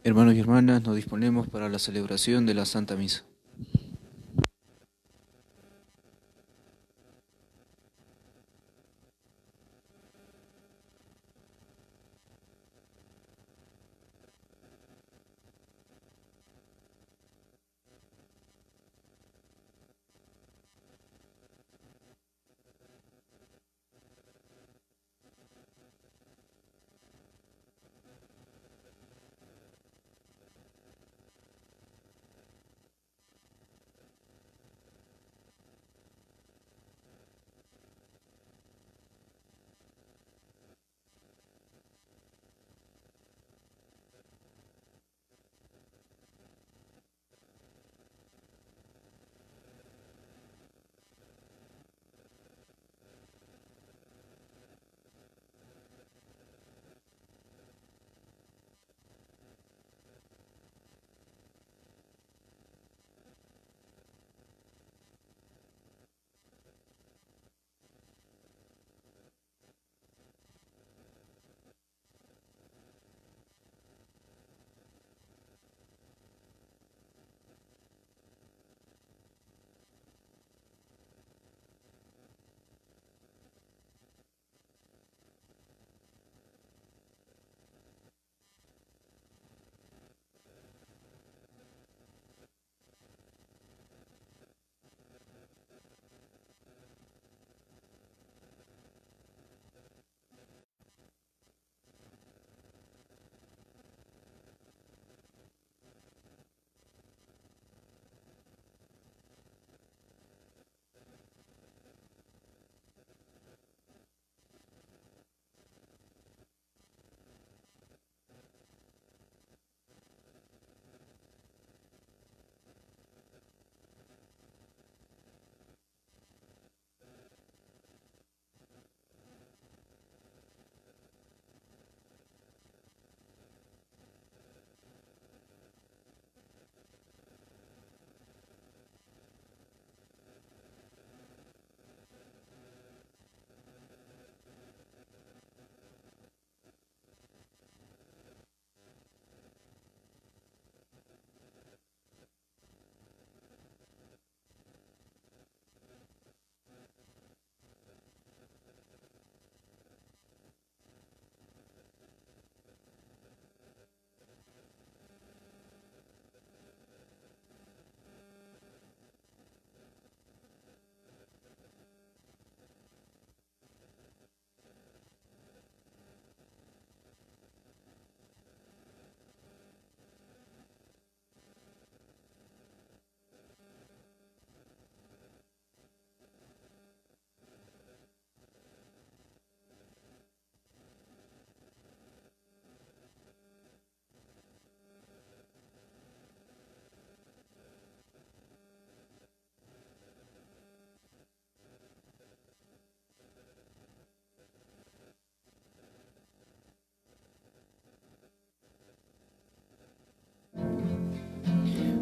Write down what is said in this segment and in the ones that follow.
Hermanos y hermanas, nos disponemos para la celebración de la Santa Misa.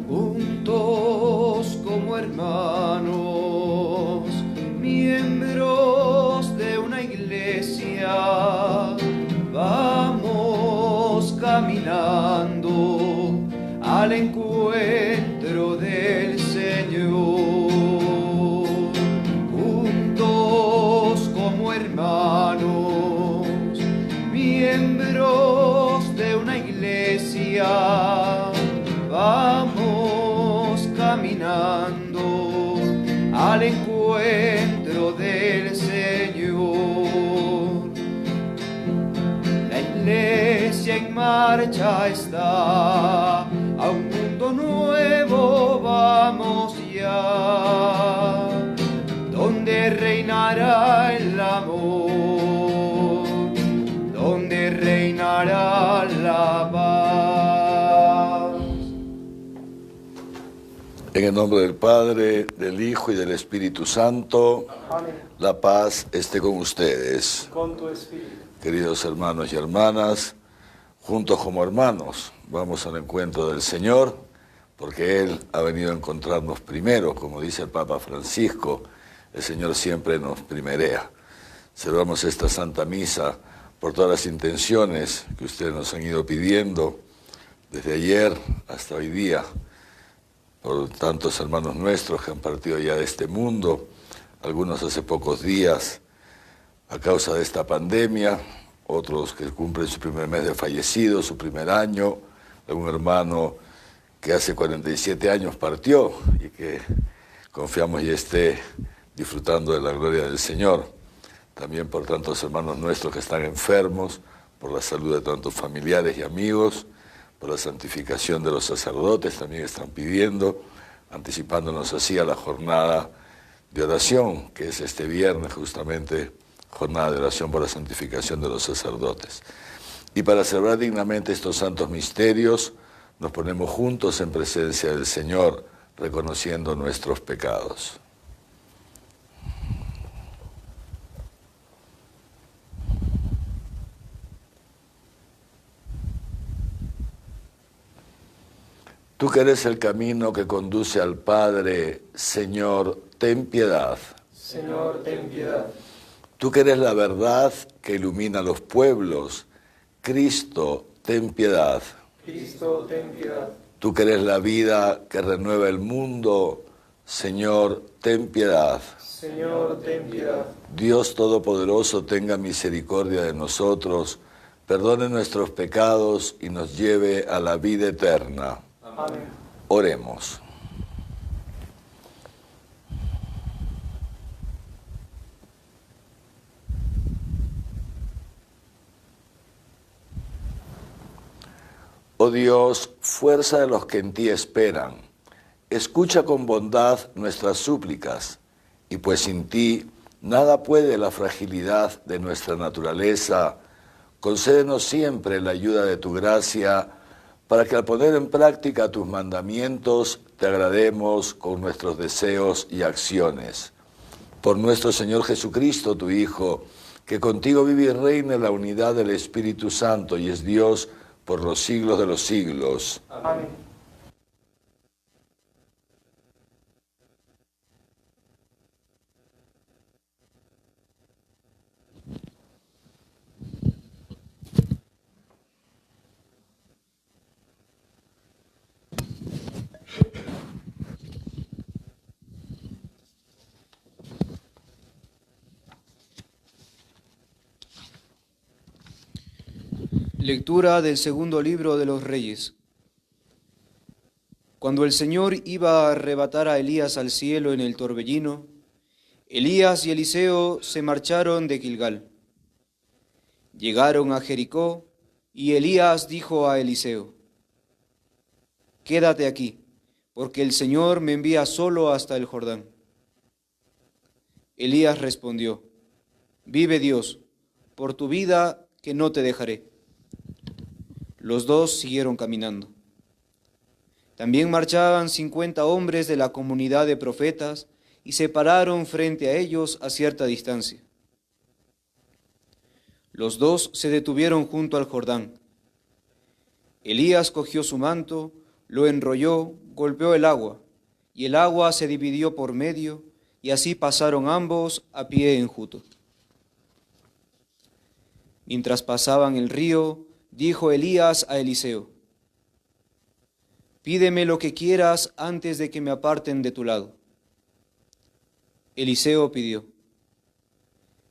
Juntos como hermanos, miembros de una iglesia, vamos caminando al encuentro del Señor. Juntos como hermanos, miembros de una iglesia, vamos caminando al encuentro del Señor. La iglesia en marcha está, a un mundo nuevo vamos ya, donde reinará el amor, donde reinará la paz. En el nombre del Padre, del Hijo y del Espíritu Santo, Amén. la paz esté con ustedes. Con tu espíritu. Queridos hermanos y hermanas, juntos como hermanos, vamos al encuentro del Señor, porque Él ha venido a encontrarnos primero, como dice el Papa Francisco, el Señor siempre nos primerea. Celebramos esta Santa Misa por todas las intenciones que ustedes nos han ido pidiendo, desde ayer hasta hoy día, por tantos hermanos nuestros que han partido ya de este mundo, algunos hace pocos días a causa de esta pandemia, otros que cumplen su primer mes de fallecido, su primer año, algún hermano que hace 47 años partió y que confiamos ya esté disfrutando de la gloria del Señor. También por tantos hermanos nuestros que están enfermos, por la salud de tantos familiares y amigos, por la santificación de los sacerdotes, también están pidiendo, anticipándonos así a la jornada de oración, que es este viernes justamente, jornada de oración por la santificación de los sacerdotes. Y para celebrar dignamente estos santos misterios, nos ponemos juntos en presencia del Señor, reconociendo nuestros pecados. Tú que eres el camino que conduce al Padre, Señor, ten piedad. Señor, ten piedad. Tú que eres la verdad que ilumina a los pueblos, Cristo, ten piedad. Cristo, ten piedad. Tú que eres la vida que renueva el mundo, Señor, ten piedad. Señor, ten piedad. Dios Todopoderoso tenga misericordia de nosotros, perdone nuestros pecados y nos lleve a la vida eterna. Amén. Oremos. Oh Dios, fuerza de los que en ti esperan, escucha con bondad nuestras súplicas, y pues sin ti nada puede la fragilidad de nuestra naturaleza, concédenos siempre la ayuda de tu gracia, para que al poner en práctica tus mandamientos te agrademos con nuestros deseos y acciones. Por nuestro Señor Jesucristo, tu Hijo, que contigo vive y reina en la unidad del Espíritu Santo y es Dios por los siglos de los siglos. Amén. Lectura del segundo libro de los Reyes. Cuando el Señor iba a arrebatar a Elías al cielo en el torbellino, Elías y Eliseo se marcharon de Gilgal. Llegaron a Jericó y Elías dijo a Eliseo: «Quédate aquí, porque el Señor me envía solo hasta el Jordán». Elías respondió: «Vive Dios, por tu vida que no te dejaré». Los dos siguieron caminando. También marchaban 50 hombres de la comunidad de profetas y se pararon frente a ellos a cierta distancia. Los dos se detuvieron junto al Jordán. Elías cogió su manto, lo enrolló, golpeó el agua, y el agua se dividió por medio, y así pasaron ambos a pie enjuto. Mientras pasaban el río, dijo Elías a Eliseo: «Pídeme lo que quieras antes de que me aparten de tu lado». Eliseo pidió: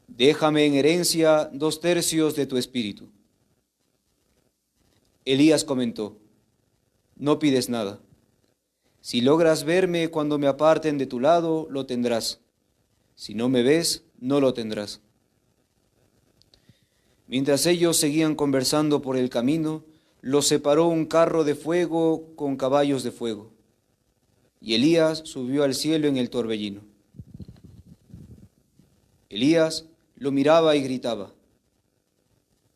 «Déjame en herencia 2/3 de tu espíritu». Elías comentó: «No pides nada. Si logras verme cuando me aparten de tu lado, lo tendrás. Si no me ves, no lo tendrás». Mientras ellos seguían conversando por el camino, los separó un carro de fuego con caballos de fuego, y Elías subió al cielo en el torbellino. Elías lo miraba y gritaba: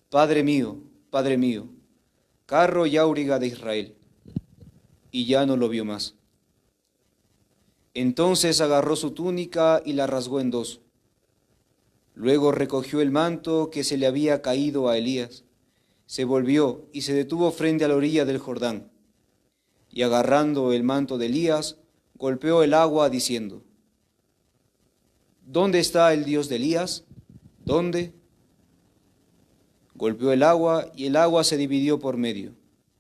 Padre mío, carro y auriga de Israel. Y ya no lo vio más. Entonces agarró su túnica y la rasgó en dos. Luego recogió el manto que se le había caído a Elías, se volvió y se detuvo frente a la orilla del Jordán, y agarrando el manto de Elías, golpeó el agua diciendo: ¿Dónde está el Dios de Elías? ¿Dónde? Golpeó el agua y el agua se dividió por medio,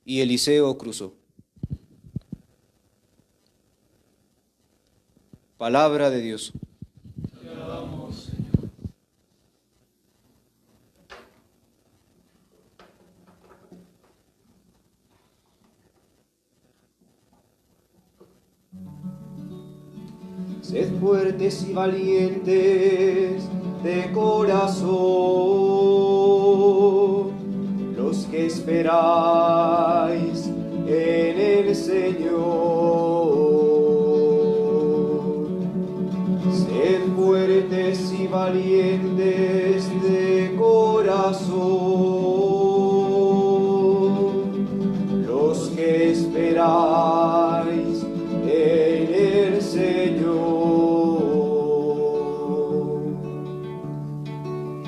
y Eliseo cruzó. Palabra de Dios. Te alabamos, Señor. Sed fuertes y valientes de corazón, los que esperáis en el Señor. Sed fuertes y valientes de corazón, los que esperáis en el Señor.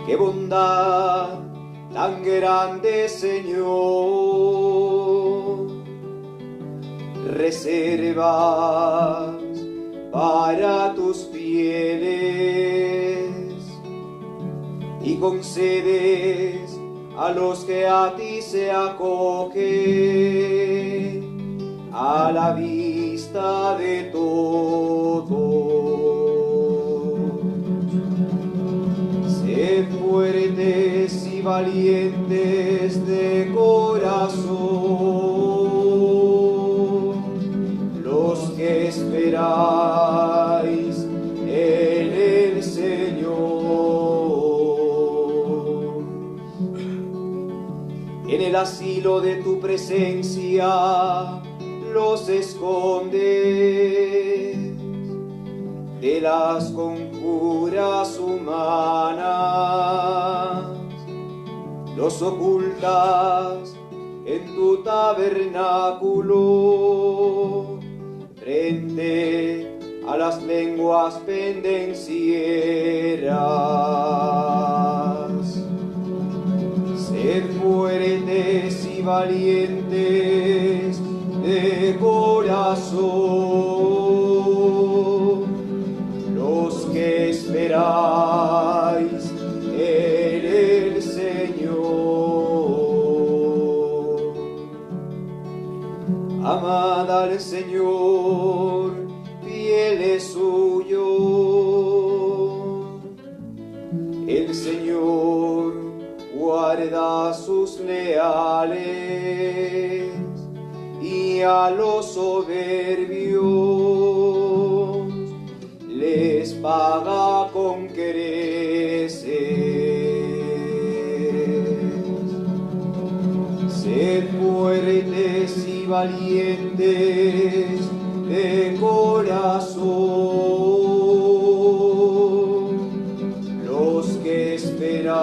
Qué bondad tan grande, Señor, reservas para tus fieles y concedes a los que a ti se acogen a la vista de todos. Sed fuertes y valientes de corazón, los que esperáis en el Señor. En el asilo de tu presencia los escondes de las conjuras humanas, los ocultas en tu tabernáculo, frente a las lenguas pendencieras. Sed fuertes y valientes de corazón, los que esperáis en el Señor. Amad al Señor, fieles suyos. El Señor guarda a sus leales y a los soberbios les paga con creces. Sed fuertes y valientes de corazón, los que esperáis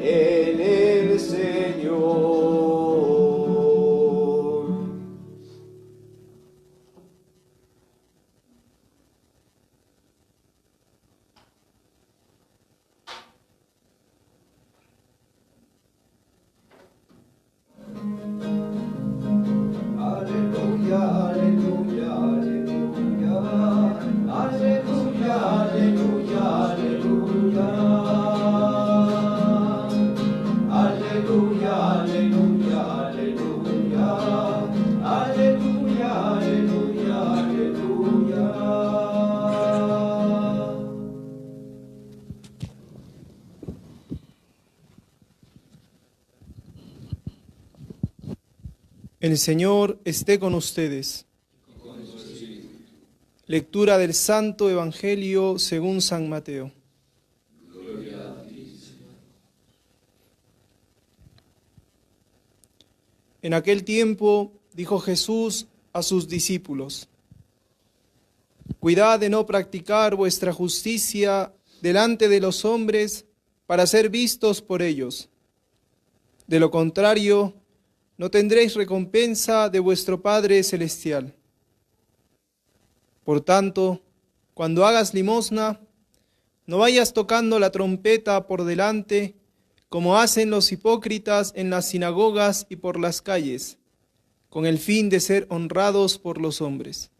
en el Señor. Aleluya, aleluya, aleluya, aleluya, aleluya, aleluya. Aleluya, aleluya, aleluya, aleluya, aleluya, aleluya. El Señor esté con ustedes. Lectura del Santo Evangelio según San Mateo. En aquel tiempo dijo Jesús a sus discípulos: Cuidad de no practicar vuestra justicia delante de los hombres para ser vistos por ellos. De lo contrario, no tendréis recompensa de vuestro Padre Celestial. Por tanto, cuando hagas limosna, no vayas tocando la trompeta por delante, como hacen los hipócritas en las sinagogas y por las calles, con el fin de ser honrados por los hombres.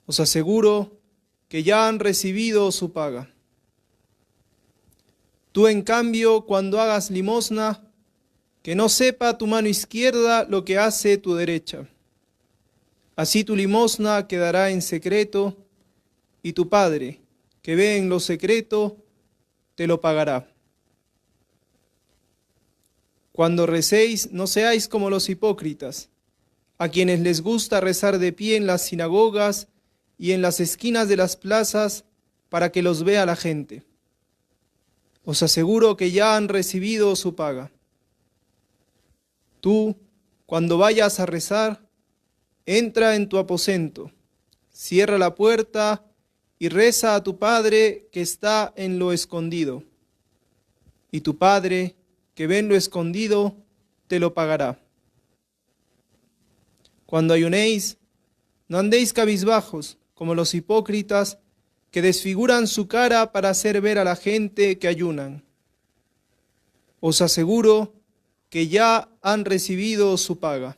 Os aseguro que ya han recibido su paga. Tú, en cambio, cuando hagas limosna, que no sepa tu mano izquierda lo que hace tu derecha. Así tu limosna quedará en secreto, y tu Padre, que ve en lo secreto, te lo pagará. Cuando recéis, no seáis como los hipócritas, a quienes les gusta rezar de pie en las sinagogas y en las esquinas de las plazas para que los vea la gente. Os aseguro que ya han recibido su paga. Tú, cuando vayas a rezar, entra en tu aposento, cierra la puerta y reza a tu Padre que está en lo escondido. Y tu Padre, que ve en lo escondido, te lo pagará. Cuando ayunéis, no andéis cabizbajos, como los hipócritas, que desfiguran su cara para hacer ver a la gente que ayunan. Os aseguro que ya han recibido su paga.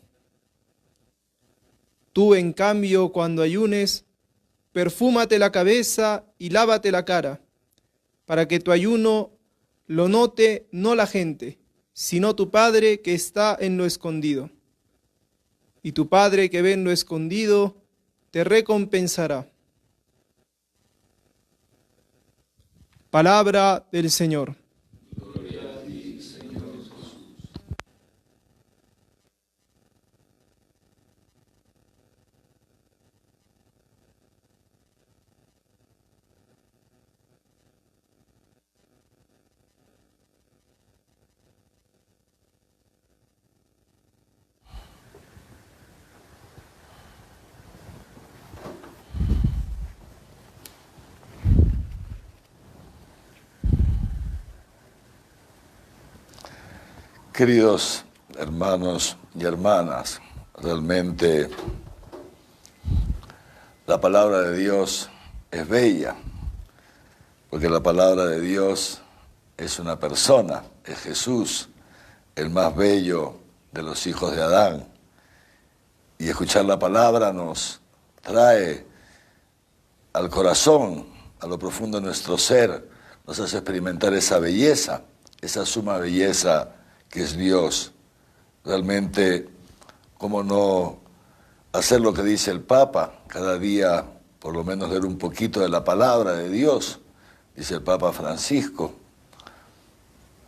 Tú, en cambio, cuando ayunes, perfúmate la cabeza y lávate la cara, para que tu ayuno lo note no la gente, sino tu Padre que está en lo escondido. Y tu Padre que ve en lo escondido te recompensará. Palabra del Señor. Gloria a ti, Señor Jesús. Queridos hermanos y hermanas, realmente la palabra de Dios es bella, porque la palabra de Dios es una persona, es Jesús, el más bello de los hijos de Adán. Y escuchar la palabra nos trae al corazón, a lo profundo de nuestro ser, nos hace experimentar esa belleza, esa suma belleza que es Dios. Realmente, ¿cómo no hacer lo que dice el Papa? Cada día, por lo menos, leer un poquito de la palabra de Dios, dice el Papa Francisco.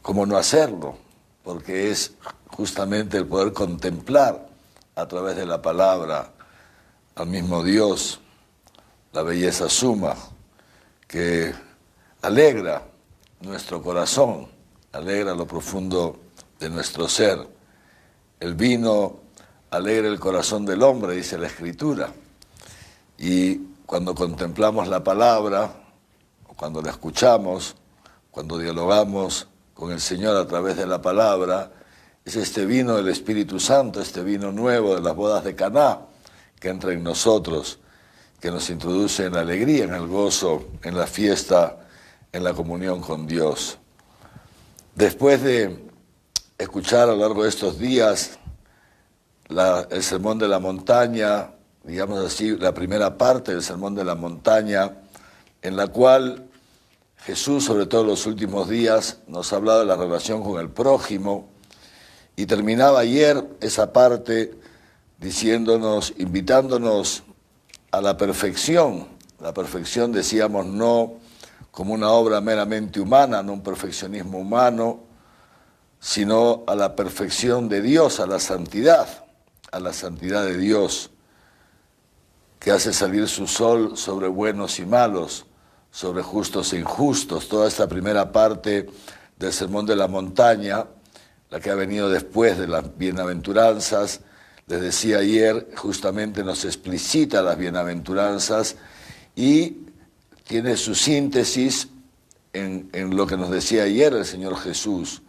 ¿Cómo no hacerlo? Porque es justamente el poder contemplar a través de la palabra al mismo Dios, la belleza suma, que alegra nuestro corazón, alegra lo profundo de nuestro ser. El vino alegra el corazón del hombre, dice la Escritura. Y cuando contemplamos la palabra, cuando la escuchamos, cuando dialogamos con el Señor a través de la palabra, es este vino del Espíritu Santo, este vino nuevo de las bodas de Caná, que entra en nosotros, que nos introduce en la alegría, en el gozo, en la fiesta, en la comunión con Dios. Después de escuchar a lo largo de estos días el Sermón de la Montaña, digamos así, la primera parte del Sermón de la Montaña, en la cual Jesús, sobre todo en los últimos días, nos ha hablado de la relación con el prójimo, y terminaba ayer esa parte diciéndonos, invitándonos a la perfección. La perfección, decíamos, no como una obra meramente humana, no un perfeccionismo humano, sino a la perfección de Dios, a la santidad de Dios, que hace salir su sol sobre buenos y malos, sobre justos e injustos. Toda esta primera parte del Sermón de la Montaña, la que ha venido después de las bienaventuranzas, les decía ayer, justamente nos explicita las bienaventuranzas y tiene su síntesis en lo que nos decía ayer el Señor Jesús.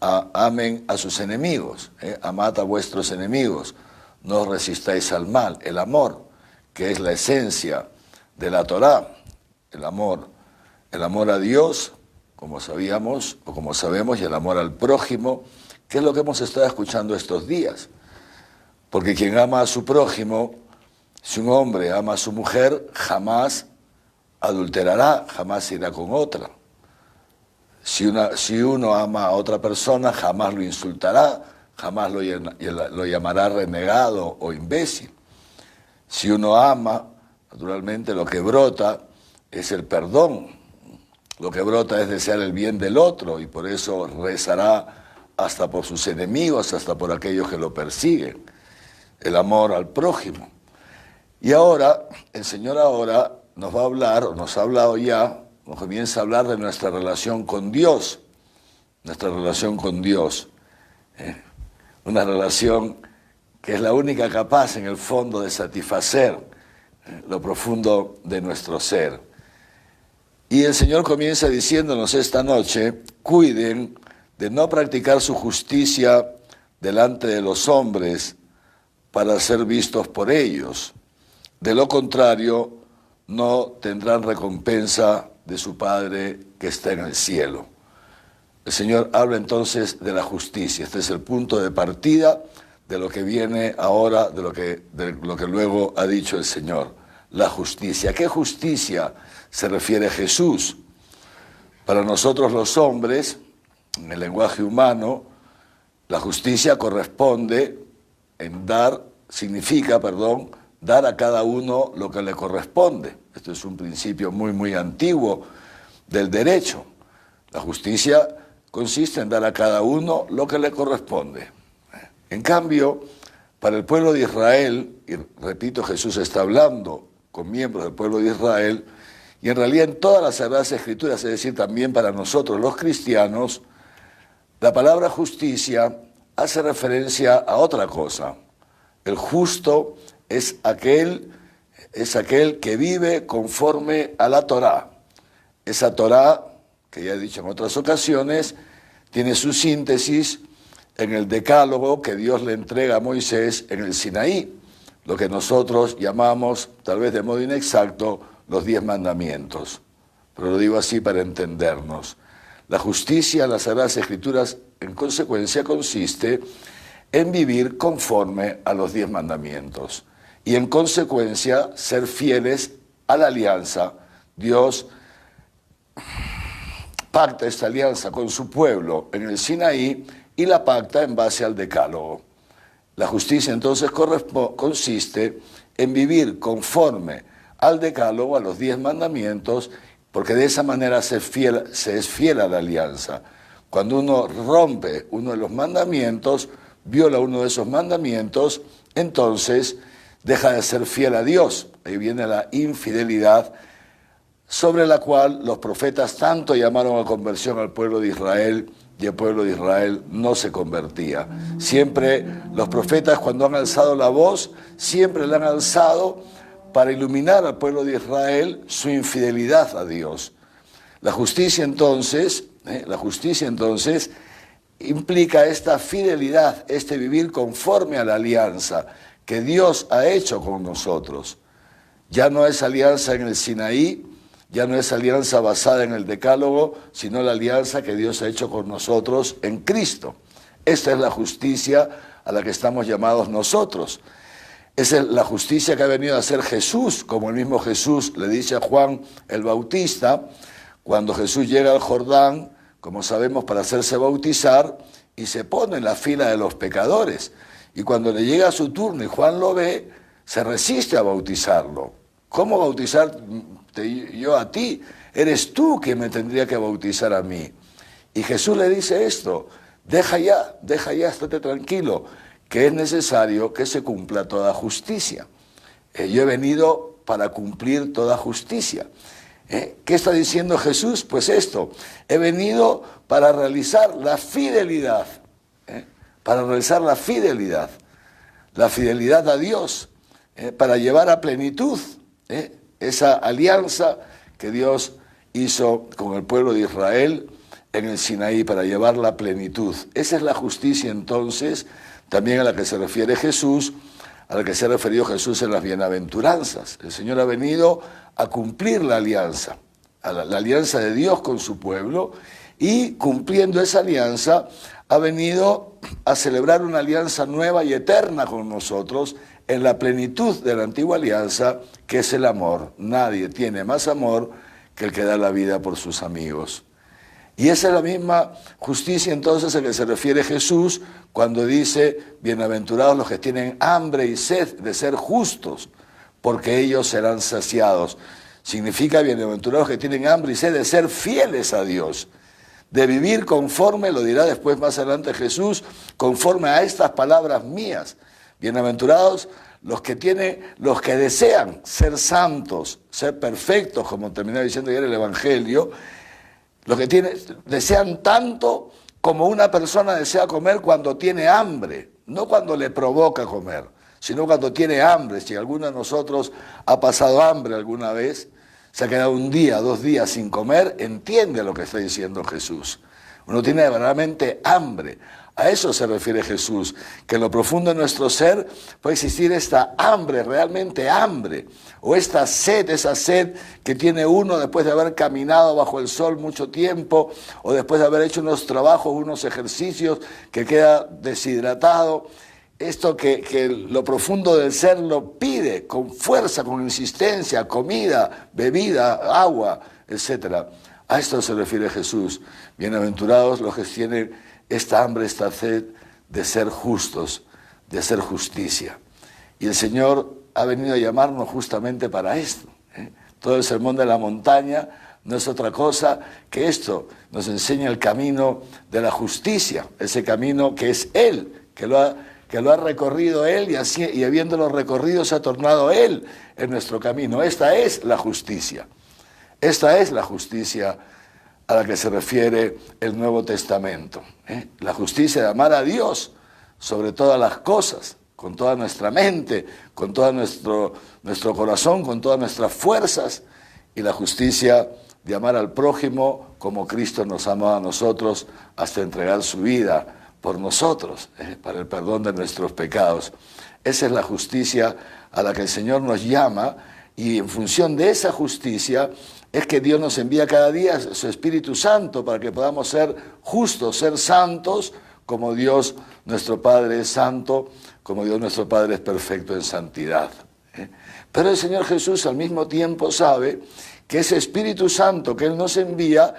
Amen a sus enemigos, amad a vuestros enemigos, no resistáis al mal. El amor, que es la esencia de la Torá, el amor a Dios, como sabíamos o como sabemos, y el amor al prójimo, que es lo que hemos estado escuchando estos días. Porque quien ama a su prójimo, si un hombre ama a su mujer, jamás adulterará, jamás irá con otra. Si uno ama a otra persona, jamás lo insultará, jamás lo llamará renegado o imbécil. Si uno ama, naturalmente lo que brota es el perdón. Lo que brota es desear el bien del otro y por eso rezará hasta por sus enemigos, hasta por aquellos que lo persiguen. El amor al prójimo. Y ahora, el Señor ahora nos va a hablar, o nos ha hablado ya, nos comienza a hablar de nuestra relación con Dios. Nuestra relación con Dios. Una relación que es la única capaz en el fondo de satisfacer lo profundo de nuestro ser. Y el Señor comienza diciéndonos esta noche, cuiden de no practicar su justicia delante de los hombres para ser vistos por ellos. De lo contrario, no tendrán recompensa de su Padre que está en el cielo. El Señor habla entonces de la justicia. Este es el punto de partida de lo que viene ahora, de lo que luego ha dicho el Señor. La justicia. ¿A qué justicia se refiere Jesús? Para nosotros los hombres, en el lenguaje humano, la justicia corresponde en dar a cada uno lo que le corresponde. Esto es un principio muy, muy antiguo del derecho. La justicia consiste en dar a cada uno lo que le corresponde. En cambio, para el pueblo de Israel, y repito, Jesús está hablando con miembros del pueblo de Israel, y en realidad en todas las Sagradas Escrituras, es decir, también para nosotros los cristianos, la palabra justicia hace referencia a otra cosa. El justo es aquel que vive conforme a la Torá. Esa Torá, que ya he dicho en otras ocasiones, tiene su síntesis en el decálogo que Dios le entrega a Moisés en el Sinaí, lo que nosotros llamamos, tal vez de modo inexacto, los 10 mandamientos. Pero lo digo así para entendernos. La justicia en las Sagradas Escrituras, en consecuencia, consiste en vivir conforme a los 10 mandamientos y en consecuencia ser fieles a la alianza. Dios pacta esta alianza con su pueblo en el Sinaí y la pacta en base al decálogo. La justicia entonces consiste en vivir conforme al decálogo, a los 10 mandamientos, porque de esa manera se es fiel a la alianza. Cuando uno rompe uno de los mandamientos, viola uno de esos mandamientos, entonces deja de ser fiel a Dios. Ahí viene la infidelidad, sobre la cual los profetas tanto llamaron a conversión al pueblo de Israel, y el pueblo de Israel no se convertía. Siempre los profetas, cuando han alzado la voz, siempre la han alzado para iluminar al pueblo de Israel su infidelidad a Dios. La justicia entonces implica esta fidelidad, este vivir conforme a la alianza que Dios ha hecho con nosotros. Ya no es alianza en el Sinaí, ya no es alianza basada en el decálogo, sino la alianza que Dios ha hecho con nosotros en Cristo. Esta es la justicia a la que estamos llamados nosotros. Esa es la justicia que ha venido a hacer Jesús, como el mismo Jesús le dice a Juan el Bautista, cuando Jesús llega al Jordán, como sabemos, para hacerse bautizar, y se pone en la fila de los pecadores. Y cuando le llega su turno y Juan lo ve, se resiste a bautizarlo. ¿Cómo bautizarte yo a ti? Eres tú quien me tendría que bautizar a mí. Y Jesús le dice esto: deja ya, estate tranquilo, que es necesario que se cumpla toda justicia. Yo he venido para cumplir toda justicia. ¿Qué está diciendo Jesús? Pues esto: he venido para realizar la fidelidad, para realizar la fidelidad a Dios, para llevar a plenitud esa alianza que Dios hizo con el pueblo de Israel en el Sinaí, para llevarla a plenitud. Esa es la justicia entonces, también a la que se refiere Jesús, a la que se ha referido Jesús en las bienaventuranzas. El Señor ha venido a cumplir la alianza, la alianza de Dios con su pueblo, y cumpliendo esa alianza ha venido a celebrar una alianza nueva y eterna con nosotros en la plenitud de la antigua alianza, que es el amor. Nadie tiene más amor que el que da la vida por sus amigos. Y esa es la misma justicia entonces a que se refiere Jesús cuando dice, bienaventurados los que tienen hambre y sed de ser justos, porque ellos serán saciados. Significa bienaventurados los que tienen hambre y sed de ser fieles a Dios, de vivir conforme, lo dirá después más adelante Jesús, conforme a estas palabras mías. Bienaventurados los que desean ser santos, ser perfectos, como terminaba diciendo ayer el Evangelio, los que desean tanto como una persona desea comer cuando tiene hambre, no cuando le provoca comer, sino cuando tiene hambre. Si alguno de nosotros ha pasado hambre alguna vez, se ha quedado un día, 2 días sin comer, entiende lo que está diciendo Jesús. Uno tiene verdaderamente hambre. A eso se refiere Jesús, que en lo profundo de nuestro ser puede existir esta hambre, realmente hambre, o esta sed, esa sed que tiene uno después de haber caminado bajo el sol mucho tiempo, o después de haber hecho unos trabajos, unos ejercicios, que queda deshidratado. Esto que lo profundo del ser lo pide con fuerza, con insistencia, comida, bebida, agua, etc. A esto se refiere Jesús. Bienaventurados los que tienen esta hambre, esta sed de ser justos, de hacer justicia. Y el Señor ha venido a llamarnos justamente para esto. Todo el sermón de la montaña no es otra cosa que esto. Nos enseña el camino de la justicia, ese camino que es Él, que lo ha recorrido Él y habiéndolo recorrido se ha tornado Él en nuestro camino. Esta es la justicia. Esta es la justicia a la que se refiere el Nuevo Testamento. La justicia de amar a Dios sobre todas las cosas, con toda nuestra mente, con todo nuestro corazón, con todas nuestras fuerzas, y la justicia de amar al prójimo como Cristo nos amó a nosotros hasta entregar su vida por nosotros, para el perdón de nuestros pecados. Esa es la justicia a la que el Señor nos llama, y en función de esa justicia es que Dios nos envía cada día su Espíritu Santo para que podamos ser justos, ser santos, como Dios nuestro Padre es santo, como Dios nuestro Padre es perfecto en santidad. Pero el Señor Jesús al mismo tiempo sabe que ese Espíritu Santo que Él nos envía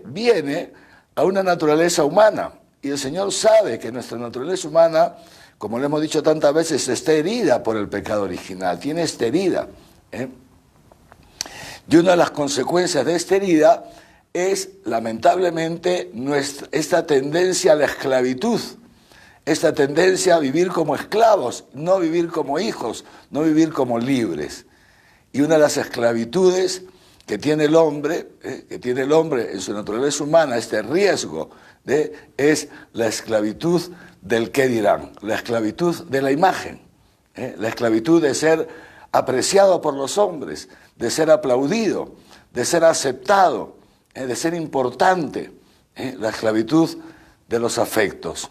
viene a una naturaleza humana. Y el Señor sabe que nuestra naturaleza humana, como le hemos dicho tantas veces, está herida por el pecado original, tiene esta herida. Y una de las consecuencias de esta herida es, lamentablemente, esta tendencia a la esclavitud, esta tendencia a vivir como esclavos, no vivir como hijos, no vivir como libres. Y una de las esclavitudes que tiene el hombre en su naturaleza humana, este riesgo, es la esclavitud del qué dirán, la esclavitud de la imagen, la esclavitud de ser apreciado por los hombres, de ser aplaudido, de ser aceptado, de ser importante, la esclavitud de los afectos,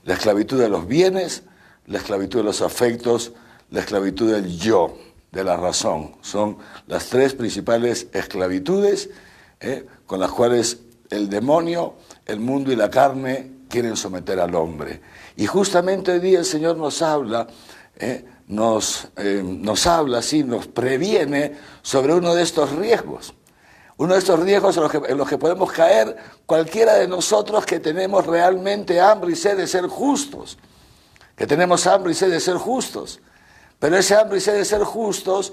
la esclavitud de los bienes, la esclavitud de los afectos, la esclavitud del yo, de la razón. Son las 3 principales esclavitudes con las cuales el demonio, el mundo y la carne quieren someter al hombre. Y justamente hoy día el Señor nos habla, nos previene sobre uno de estos riesgos. Uno de estos riesgos en los que podemos caer cualquiera de nosotros que tenemos realmente hambre y sed de ser justos. Que tenemos hambre y sed de ser justos. Pero ese hambre y sed de ser justos,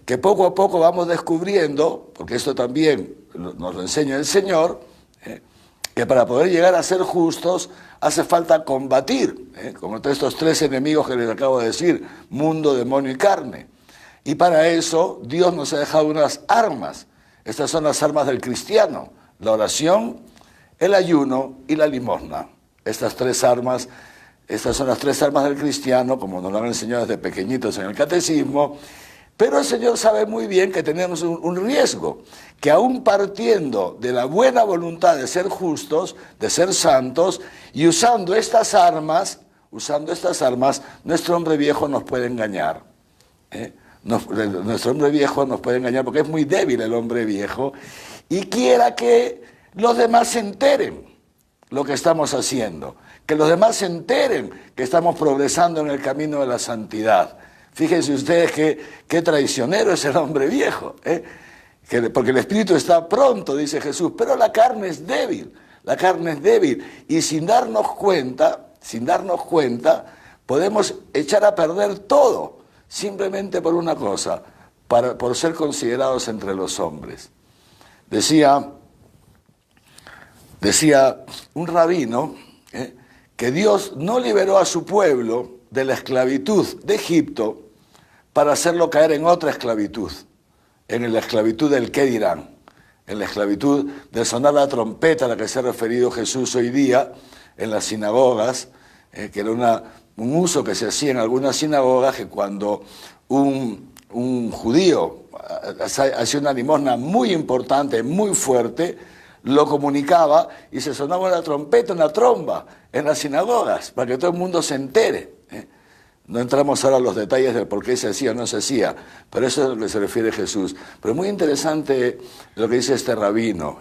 que poco a poco vamos descubriendo, porque esto también nos lo enseña el Señor, que para poder llegar a ser justos hace falta combatir, como estos 3 enemigos que les acabo de decir, mundo, demonio y carne. Y para eso Dios nos ha dejado unas armas. Estas son las armas del cristiano: la oración, el ayuno y la limosna. Estas son las 3 armas del cristiano, como nos lo han enseñado desde pequeñitos en el catecismo. Pero el Señor sabe muy bien que tenemos un riesgo, que aún partiendo de la buena voluntad de ser justos, de ser santos, y usando estas armas, nuestro hombre viejo nos puede engañar. Nuestro hombre viejo nos puede engañar porque es muy débil el hombre viejo, y quiera que los demás se enteren lo que estamos haciendo, que los demás se enteren que estamos progresando en el camino de la santidad. Fíjense ustedes qué traicionero es el hombre viejo, Porque el espíritu está pronto, dice Jesús, pero la carne es débil. La carne es débil. Y sin darnos cuenta, podemos echar a perder todo, simplemente por una cosa, por ser considerados entre los hombres. Decía un rabino que Dios no liberó a su pueblo de la esclavitud de Egipto para hacerlo caer en otra esclavitud, en la esclavitud del qué dirán, en la esclavitud de sonar la trompeta a la que se ha referido Jesús hoy día en las sinagogas, que era un uso que se hacía en algunas sinagogas, que cuando un judío hacía una limosna muy importante, muy fuerte, lo comunicaba y se sonaba una trompeta, una tromba en las sinagogas, para que todo el mundo se entere. No entramos ahora en los detalles de por qué se hacía o no se hacía, pero eso es a lo que se refiere Jesús. Pero es muy interesante lo que dice este rabino.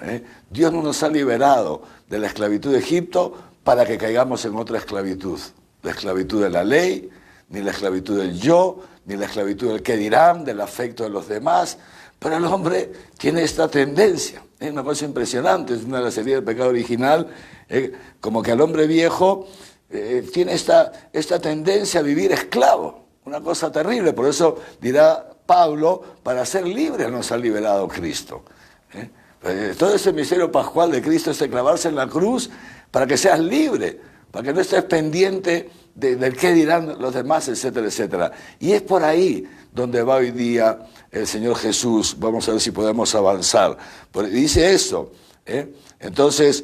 Dios no nos ha liberado de la esclavitud de Egipto para que caigamos en otra esclavitud. La esclavitud de la ley, ni la esclavitud del yo, ni la esclavitud del qué dirán, del afecto de los demás. Pero el hombre tiene esta tendencia. Es una cosa impresionante, es una de las heridas del pecado original, como que al hombre viejo tiene esta tendencia a vivir esclavo, una cosa terrible. Por eso dirá Pablo, para ser libre nos ha liberado Cristo. Todo ese misterio pascual de Cristo es de clavarse en la cruz para que seas libre, para que no estés pendiente del qué dirán los demás, etcétera, etcétera. Y es por ahí donde va hoy día el Señor Jesús. Vamos a ver si podemos avanzar. Dice eso. Entonces,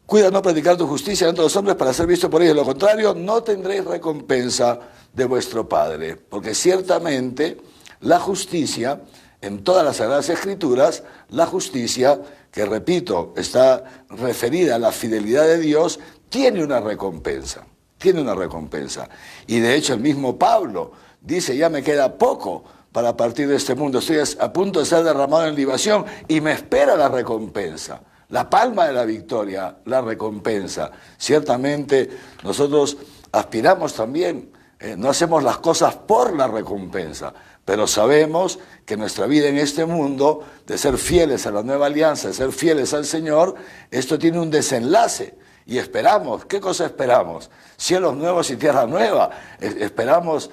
cuida no predicar tu justicia entre los hombres para ser visto por ellos. De lo contrario, no tendréis recompensa de vuestro Padre. Porque ciertamente la justicia, en todas las Sagradas Escrituras, la justicia, que repito, está referida a la fidelidad de Dios, tiene una recompensa. Tiene una recompensa. Y de hecho el mismo Pablo dice, ya me queda poco para partir de este mundo. Estoy a punto de ser derramado en libación y me espera la recompensa. La palma de la victoria, la recompensa. Ciertamente nosotros aspiramos también, no hacemos las cosas por la recompensa, pero sabemos que nuestra vida en este mundo, de ser fieles a la nueva alianza, de ser fieles al Señor, esto tiene un desenlace. Y esperamos, ¿qué cosa esperamos? Cielos nuevos y tierra nueva. Esperamos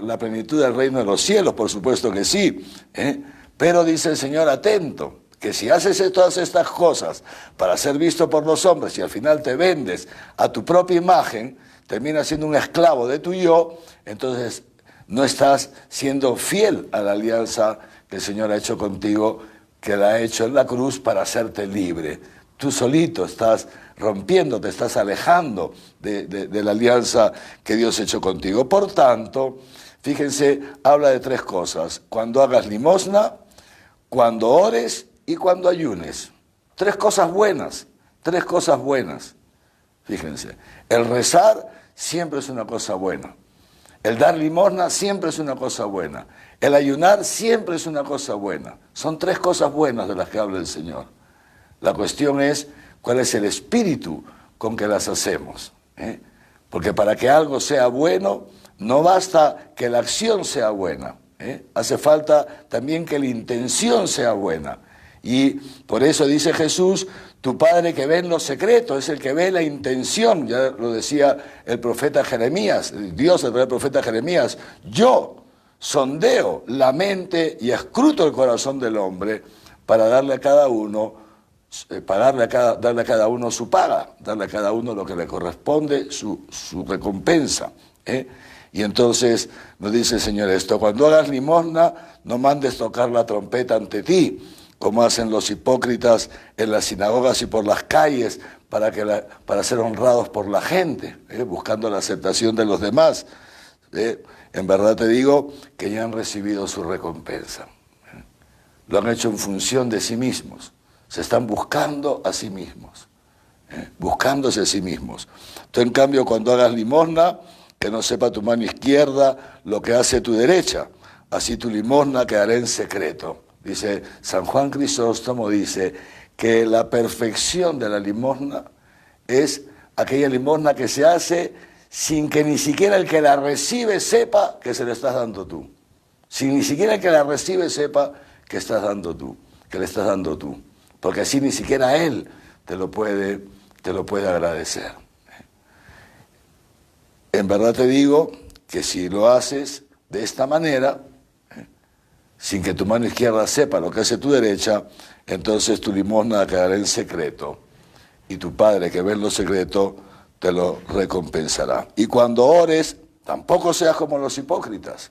la plenitud del reino de los cielos, por supuesto que sí. Pero dice el Señor, atento, que si haces todas estas cosas para ser visto por los hombres y al final te vendes a tu propia imagen, terminas siendo un esclavo de tu yo, entonces no estás siendo fiel a la alianza que el Señor ha hecho contigo, que la ha hecho en la cruz para hacerte libre. Tú solito estás rompiendo, te estás alejando de la alianza que Dios ha hecho contigo. Por tanto, fíjense, habla de tres cosas. Cuando hagas limosna, cuando ores y cuando ayunes. Tres cosas buenas. Fíjense, el rezar siempre es una cosa buena. El dar limosna siempre es una cosa buena. El ayunar siempre es una cosa buena. Son tres cosas buenas de las que habla el Señor. La cuestión es cuál es el espíritu con que las hacemos. Porque para que algo sea bueno, no basta que la acción sea buena. Hace falta también que la intención sea buena. Y por eso dice Jesús, tu Padre que ve en lo secreto es el que ve la intención. Ya lo decía el profeta Jeremías, Dios a través del profeta Jeremías. Yo sondeo la mente y escruto el corazón del hombre para darle a cada uno darle a cada uno su paga, darle a cada uno lo que le corresponde, su recompensa. Y entonces nos dice el Señor esto, cuando hagas limosna, no mandes tocar la trompeta ante ti, como hacen los hipócritas en las sinagogas y por las calles, para ser honrados por la gente, buscando la aceptación de los demás. En verdad te digo que ya han recibido su recompensa. Lo han hecho en función de sí mismos. Se están buscando a sí mismos, buscándose a sí mismos. Tú, en cambio, cuando hagas limosna, que no sepa tu mano izquierda lo que hace tu derecha, así tu limosna quedará en secreto. Dice, San Juan Crisóstomo dice que la perfección de la limosna es aquella limosna que se hace sin que ni siquiera el que la recibe sepa que se le estás dando tú. Sin ni siquiera el que la recibe sepa que estás dando tú. que le estás dando tú, porque así ni siquiera Él te lo puede agradecer. En verdad te digo que si lo haces de esta manera, sin que tu mano izquierda sepa lo que hace tu derecha, entonces tu limosna quedará en secreto, y tu Padre que ve en lo secreto te lo recompensará. Y cuando ores, tampoco seas como los hipócritas,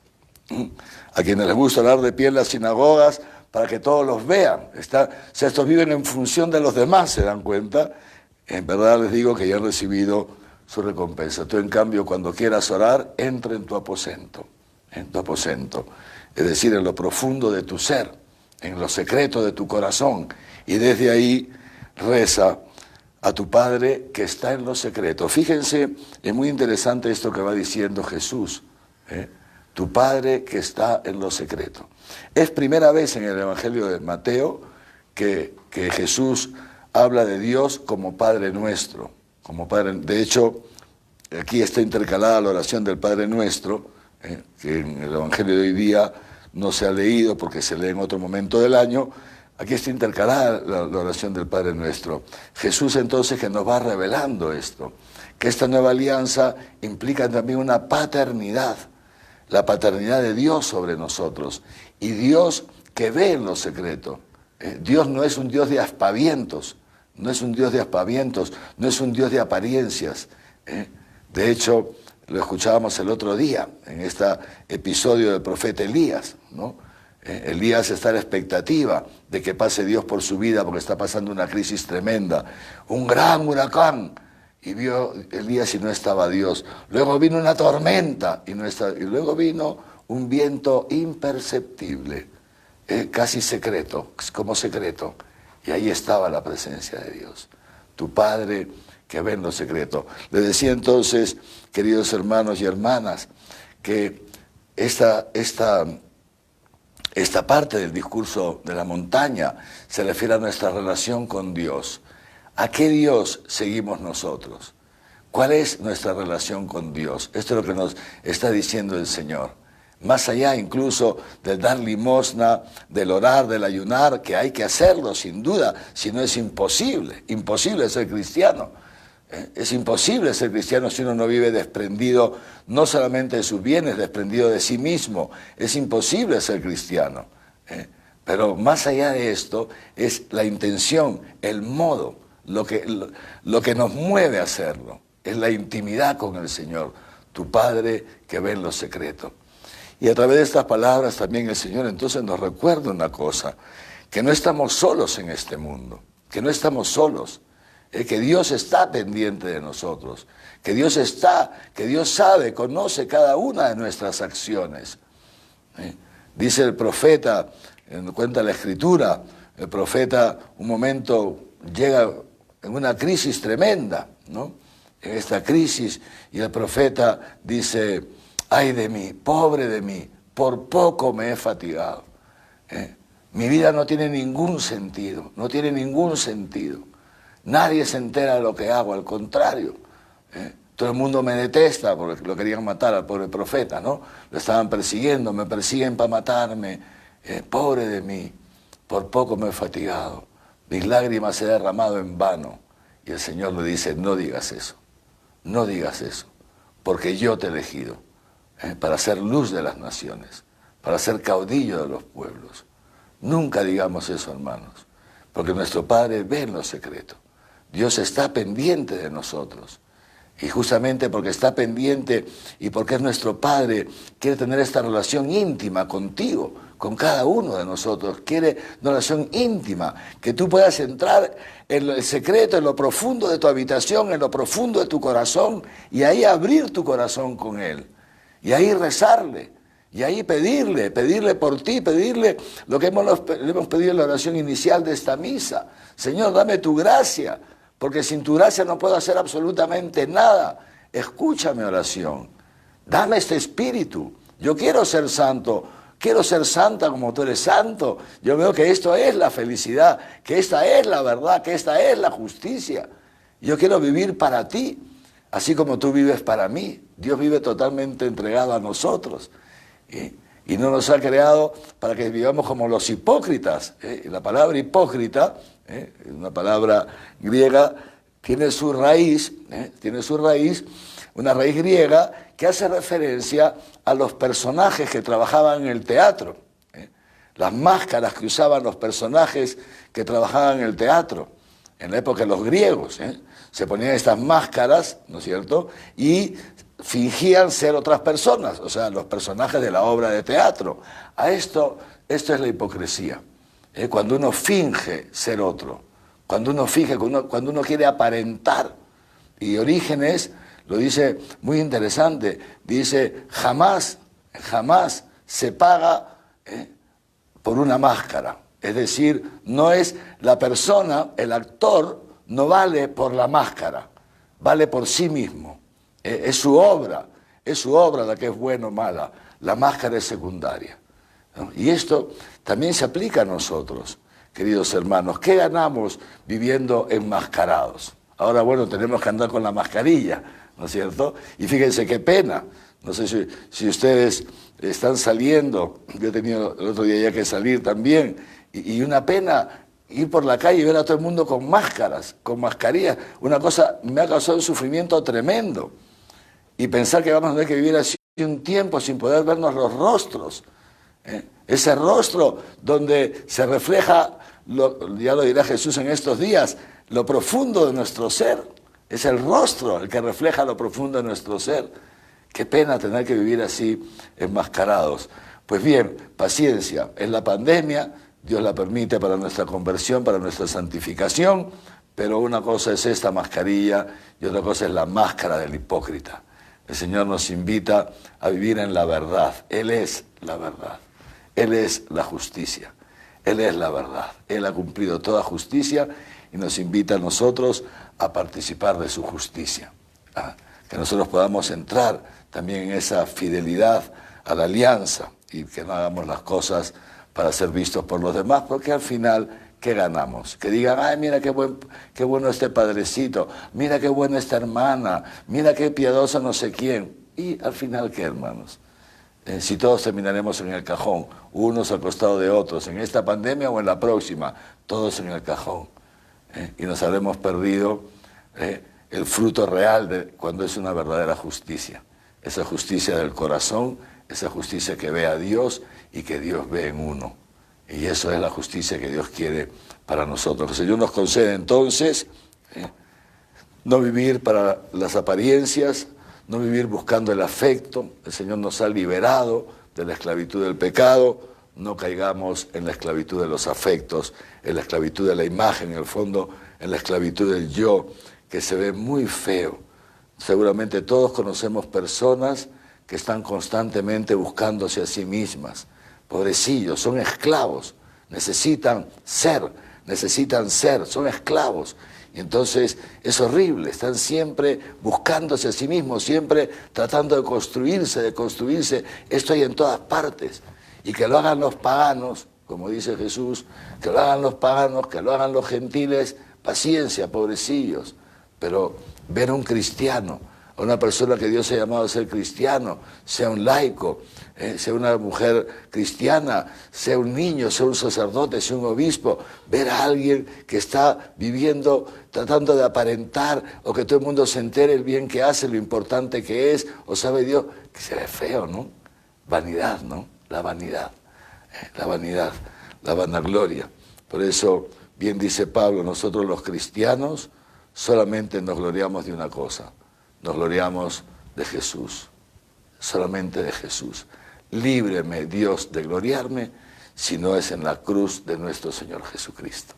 a quienes les gusta hablar de pie en las sinagogas para que todos los vean. Estos viven en función de los demás, ¿se dan cuenta? En verdad les digo que ya han recibido su recompensa. Tú, en cambio, cuando quieras orar, entra en tu aposento, es decir, en lo profundo de tu ser, en lo secreto de tu corazón, y desde ahí reza a tu Padre que está en lo secreto. Fíjense, es muy interesante esto que va diciendo Jesús, tu Padre que está en lo secreto. Es primera vez en el Evangelio de Mateo que Jesús habla de Dios como Padre nuestro, como Padre. De hecho, aquí está intercalada la oración del Padre Nuestro, que en el Evangelio de hoy día no se ha leído porque se lee en otro momento del año. Aquí está intercalada la oración del Padre Nuestro. Jesús entonces que nos va revelando esto, que esta nueva alianza implica también una paternidad, la paternidad de Dios sobre nosotros, y Dios que ve en lo secreto. Dios no es un Dios de aspavientos, no es un Dios de apariencias. De hecho, lo escuchábamos el otro día, en este episodio del profeta Elías, ¿no? Elías está a la expectativa de que pase Dios por su vida porque está pasando una crisis tremenda, un gran huracán, y vio Elías y no estaba Dios. Luego vino una tormenta y luego vino un viento imperceptible, casi secreto, como secreto, y ahí estaba la presencia de Dios, tu Padre que ve en lo secreto. Le decía entonces, queridos hermanos y hermanas, que esta parte del discurso de la montaña se refiere a nuestra relación con Dios. ¿A qué Dios seguimos nosotros? ¿Cuál es nuestra relación con Dios? Esto es lo que nos está diciendo el Señor. Más allá incluso del dar limosna, del orar, del ayunar, que hay que hacerlo sin duda, si no es imposible ser cristiano. Es imposible ser cristiano si uno no vive desprendido no solamente de sus bienes, desprendido de sí mismo. Es imposible ser cristiano. Pero más allá de esto es la intención, el modo, lo que nos mueve a hacerlo. Es la intimidad con el Señor, tu Padre que ve en lo secreto. Y a través de estas palabras también el Señor entonces nos recuerda una cosa, que no estamos solos en este mundo, que no estamos solos. Que Dios está pendiente de nosotros, que Dios sabe, conoce cada una de nuestras acciones. Dice el profeta, cuenta la Escritura, el profeta un momento llega en una crisis tremenda, ¿no? En esta crisis, y el profeta dice, ay de mí, pobre de mí, por poco me he fatigado. Mi vida no tiene ningún sentido, Nadie se entera de lo que hago, al contrario. Todo el mundo me detesta porque lo querían matar al pobre profeta, ¿no? Lo estaban persiguiendo, me persiguen para matarme. Pobre de mí, por poco me he fatigado. Mis lágrimas se han derramado en vano. Y el Señor le dice, no digas eso, porque yo te he elegido para ser luz de las naciones, para ser caudillo de los pueblos. Nunca digamos eso, hermanos, porque nuestro Padre ve en lo secreto. Dios está pendiente de nosotros. Y justamente porque está pendiente y porque es nuestro Padre, quiere tener esta relación íntima contigo, con cada uno de nosotros. Quiere una relación íntima, que tú puedas entrar en el secreto, en lo profundo de tu habitación, en lo profundo de tu corazón, y ahí abrir tu corazón con Él. Y ahí rezarle, y ahí pedirle por ti, pedirle lo que le hemos pedido en la oración inicial de esta misa. Señor, dame tu gracia, porque sin tu gracia no puedo hacer absolutamente nada. Escucha mi oración. Dame este espíritu. Yo quiero ser santo. Quiero ser santa como tú eres santo. Yo veo que esto es la felicidad, que esta es la verdad, que esta es la justicia. Yo quiero vivir para ti, así como tú vives para mí. Dios vive totalmente entregado a nosotros. Y no nos ha creado para que vivamos como los hipócritas. La palabra hipócrita, una palabra griega, tiene su raíz, una raíz griega que hace referencia a los personajes que trabajaban en el teatro, las máscaras que usaban los personajes que trabajaban en el teatro. En la época de los griegos, se ponían estas máscaras, ¿no es cierto?, y fingían ser otras personas, o sea, los personajes de la obra de teatro. Esto es la hipocresía, cuando uno finge ser otro, cuando uno quiere aparentar. Y Orígenes lo dice muy interesante, dice, jamás se paga por una máscara. Es decir, no es la persona, el actor, no vale por la máscara, vale por sí mismo. Es su obra la que es buena o mala, la máscara es secundaria, ¿no? Y esto también se aplica a nosotros, queridos hermanos. ¿Qué ganamos viviendo enmascarados? Ahora, bueno, tenemos que andar con la mascarilla, ¿no es cierto? Y fíjense qué pena. No sé si ustedes están saliendo, yo he tenido el otro día ya que salir también, y una pena ir por la calle y ver a todo el mundo con máscaras, con mascarillas. Una cosa me ha causado un sufrimiento tremendo. Y pensar que vamos a tener que vivir así un tiempo sin poder vernos los rostros. Ese rostro donde se refleja, ya lo dirá Jesús en estos días, lo profundo de nuestro ser. Es el rostro el que refleja lo profundo de nuestro ser. Qué pena tener que vivir así enmascarados. Pues bien, paciencia. Es la pandemia, Dios la permite para nuestra conversión, para nuestra santificación, pero una cosa es esta mascarilla y otra cosa es la máscara del hipócrita. El Señor nos invita a vivir en la verdad. Él es la verdad. Él es la justicia. Él es la verdad. Él ha cumplido toda justicia y nos invita a nosotros a participar de su justicia. Que nosotros podamos entrar también en esa fidelidad a la alianza y que no hagamos las cosas para ser vistos por los demás, porque al final, ¿qué ganamos? Que digan, ay, mira qué bueno este padrecito, mira qué buena esta hermana, mira qué piadosa no sé quién. Y al final, ¿qué, hermanos? Si todos terminaremos en el cajón, unos al costado de otros, en esta pandemia o en la próxima, todos en el cajón. Y nos habremos perdido el fruto real de cuando es una verdadera justicia. Esa justicia del corazón, esa justicia que ve a Dios y que Dios ve en uno. Y eso es la justicia que Dios quiere para nosotros. El Señor nos concede entonces no vivir para las apariencias, no vivir buscando el afecto. El Señor nos ha liberado de la esclavitud del pecado. No caigamos en la esclavitud de los afectos, en la esclavitud de la imagen, en el fondo, en la esclavitud del yo, que se ve muy feo. Seguramente todos conocemos personas que están constantemente buscándose a sí mismas. Pobrecillos, son esclavos, necesitan ser, son esclavos. Y entonces es horrible, están siempre buscándose a sí mismos, siempre tratando de construirse. Esto hay en todas partes. Y que lo hagan los paganos, como dice Jesús, que lo hagan los paganos, que lo hagan los gentiles, paciencia, pobrecillos. Pero ver a un cristiano, a una persona que Dios ha llamado a ser cristiano, sea un laico, sea una mujer cristiana, sea un niño, sea un sacerdote, sea un obispo, ver a alguien que está viviendo, tratando de aparentar, o que todo el mundo se entere el bien que hace, lo importante que es, o sabe Dios, que se ve feo, ¿no? Vanidad, ¿no? La vanidad, la vanagloria. Por eso, bien dice Pablo, nosotros los cristianos solamente nos gloriamos de una cosa, nos gloriamos de Jesús, solamente de Jesús. Líbreme, Dios, de gloriarme, si no es en la cruz de nuestro Señor Jesucristo.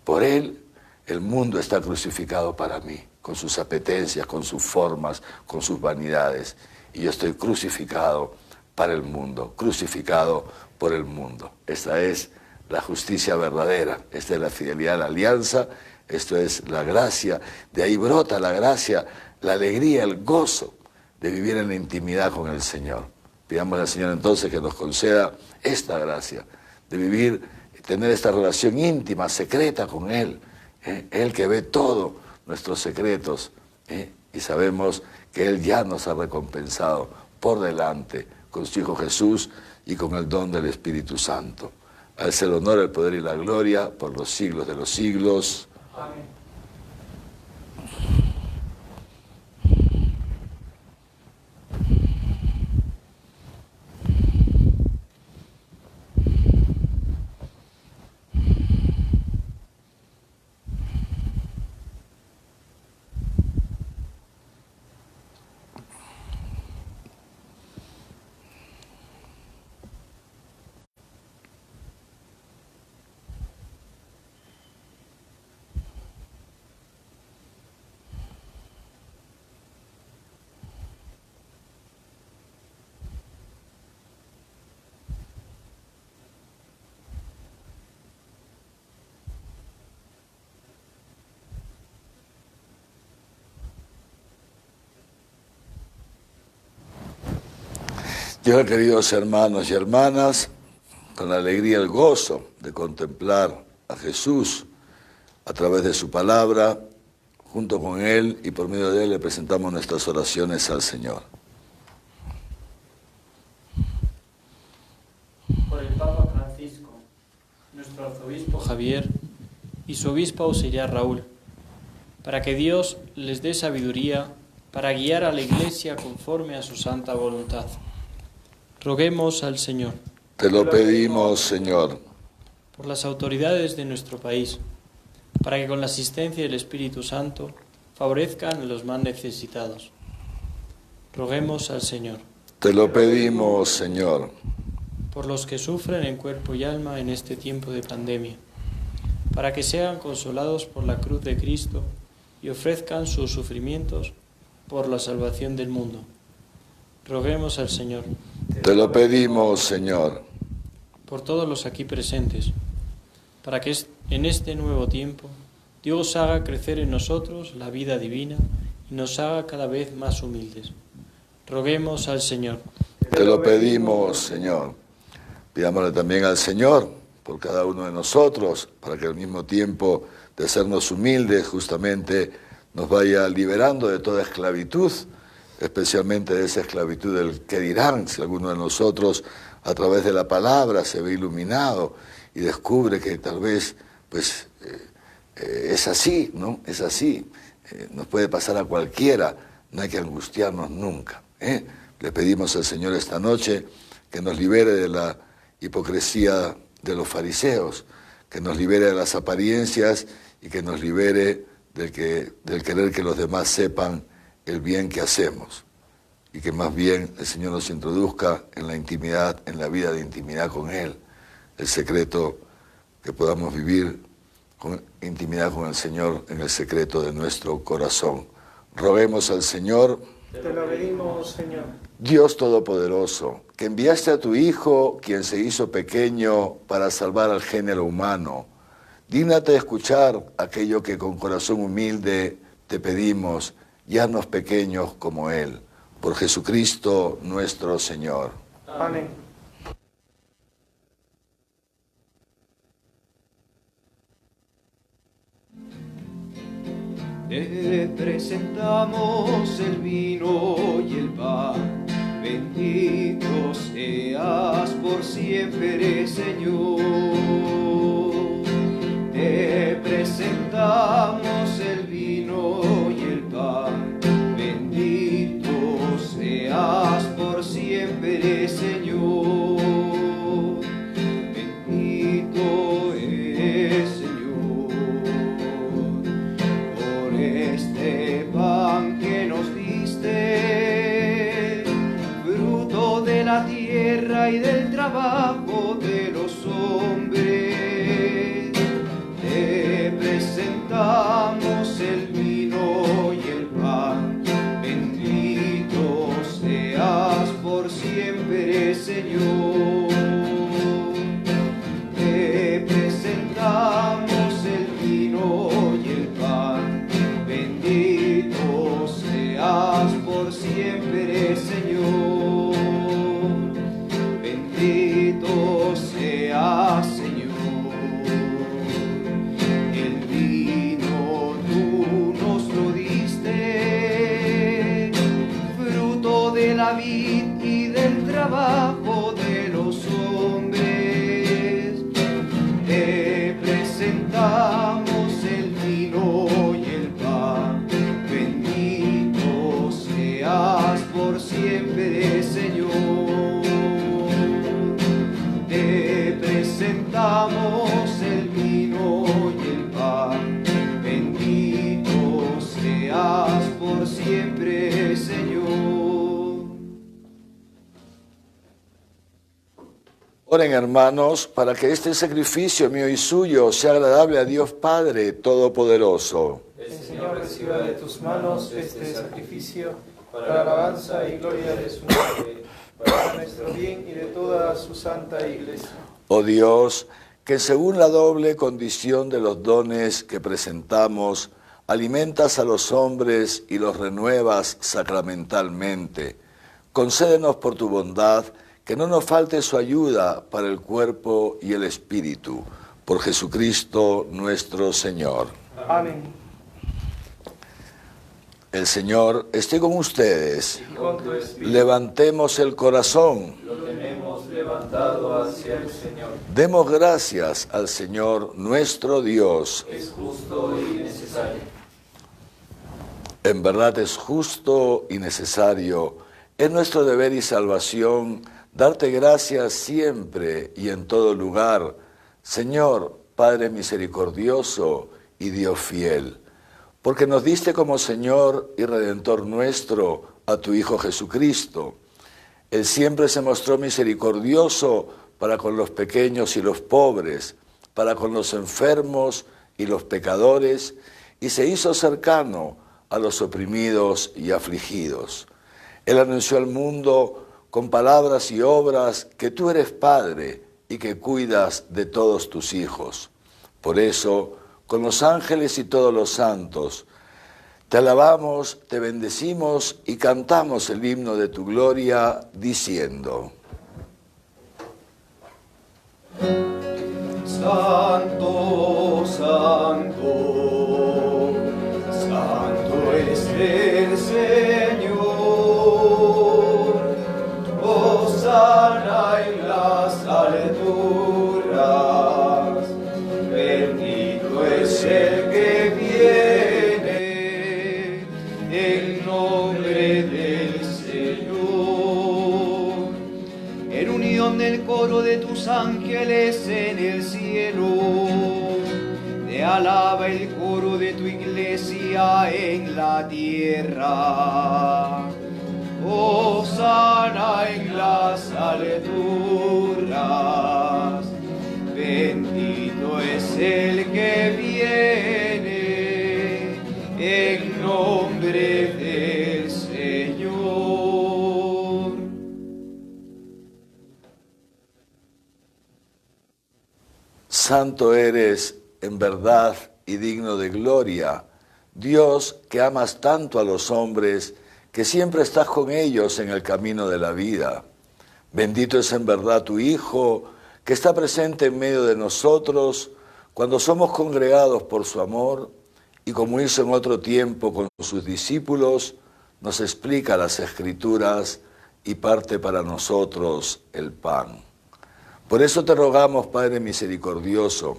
Por Él, el mundo está crucificado para mí, con sus apetencias, con sus formas, con sus vanidades. Y yo estoy crucificado para el mundo, crucificado por el mundo. Esta es la justicia verdadera, esta es la fidelidad a la alianza, esto es la gracia. De ahí brota la gracia, la alegría, el gozo de vivir en la intimidad con el Señor. Pidamos al Señor entonces que nos conceda esta gracia, de vivir, tener esta relación íntima, secreta con Él. Él que ve todos nuestros secretos, y sabemos que Él ya nos ha recompensado por delante con su Hijo Jesús y con el don del Espíritu Santo. A Él sea el honor, el poder y la gloria por los siglos de los siglos. Amén. Yo, queridos hermanos y hermanas, con la alegría y el gozo de contemplar a Jesús a través de su palabra, junto con Él y por medio de Él le presentamos nuestras oraciones al Señor. Por el Papa Francisco, nuestro arzobispo Javier y su obispo auxiliar Raúl, para que Dios les dé sabiduría para guiar a la Iglesia conforme a su santa voluntad. Roguemos al Señor. Te lo pedimos, Señor. Por las autoridades de nuestro país, para que con la asistencia del Espíritu Santo favorezcan a los más necesitados. Roguemos al Señor. Te lo pedimos, Señor. Por los que sufren en cuerpo y alma en este tiempo de pandemia, para que sean consolados por la cruz de Cristo y ofrezcan sus sufrimientos por la salvación del mundo. Roguemos al Señor. Te lo pedimos, Señor. Por todos los aquí presentes, para que en este nuevo tiempo Dios haga crecer en nosotros la vida divina y nos haga cada vez más humildes. Roguemos al Señor. Te lo pedimos, Señor. Pidámosle también al Señor por cada uno de nosotros, para que al mismo tiempo de hacernos humildes, justamente nos vaya liberando de toda esclavitud, especialmente de esa esclavitud del que dirán, si alguno de nosotros a través de la palabra se ve iluminado y descubre que tal vez pues es así, ¿no? Es así. Nos puede pasar a cualquiera, no hay que angustiarnos nunca. Le pedimos al Señor esta noche que nos libere de la hipocresía de los fariseos, que nos libere de las apariencias y que nos libere del querer que los demás sepan el bien que hacemos, y que más bien el Señor nos introduzca en la intimidad, en la vida de intimidad con Él, el secreto que podamos vivir con intimidad con el Señor en el secreto de nuestro corazón. Roguemos al Señor. Te lo pedimos, Señor. Dios Todopoderoso, que enviaste a tu Hijo, quien se hizo pequeño para salvar al género humano, dígnate escuchar aquello que con corazón humilde te pedimos. Haznos pequeños como Él, por Jesucristo nuestro Señor. Amén. Te presentamos el vino y el pan, bendito seas por siempre, Señor. Te presentamos el vino y el pan, bendito seas por siempre, Señor. Bendito eres, Señor, por este pan que nos diste, fruto de la tierra y del trabajo de los hombres. Te presentamos el vino y el pan, bendito seas por siempre, Señor. Te presentamos el vino y el pan, bendito seas por siempre, Señor. Bendito seas, Señor. La vid y del trabajo Oren, hermanos, para que este sacrificio mío y suyo sea agradable a Dios Padre Todopoderoso. El Señor reciba de tus manos este sacrificio para alabanza y gloria de su nombre, para nuestro bien y de toda su santa Iglesia. Oh Dios, que según la doble condición de los dones que presentamos, alimentas a los hombres y los renuevas sacramentalmente, concédenos por tu bondad que no nos falte su ayuda para el cuerpo y el espíritu, por Jesucristo nuestro Señor. Amén. El Señor esté con ustedes. Y con tu espíritu Levantemos el corazón. lo tenemos levantado hacia el Señor. Demos gracias al Señor nuestro Dios. Es justo y necesario. En verdad es justo y necesario, es nuestro deber y salvación darte gracias siempre y en todo lugar, Señor, Padre misericordioso y Dios fiel, porque nos diste como Señor y Redentor nuestro a tu Hijo Jesucristo. Él siempre se mostró misericordioso para con los pequeños y los pobres, para con los enfermos y los pecadores, y se hizo cercano a los oprimidos y afligidos. Él anunció al mundo con palabras y obras que tú eres Padre y que cuidas de todos tus hijos. Por eso, con los ángeles y todos los santos, te alabamos, te bendecimos y cantamos el himno de tu gloria, diciendo: Santo, santo, santo es el Señor. Hosana en las alturas. Bendito es el que viene en nombre del Señor. En unión del coro de tus ángeles en el cielo, te alaba el coro de tu iglesia en la tierra. Hosana en las alturas, bendito es el que viene en nombre del Señor. Santo eres en verdad y digno de gloria, Dios que amas tanto a los hombres, que siempre estás con ellos en el camino de la vida. Bendito es en verdad tu Hijo, que está presente en medio de nosotros cuando somos congregados por su amor, y como hizo en otro tiempo con sus discípulos, nos explica las Escrituras y parte para nosotros el pan. Por eso te rogamos, Padre misericordioso,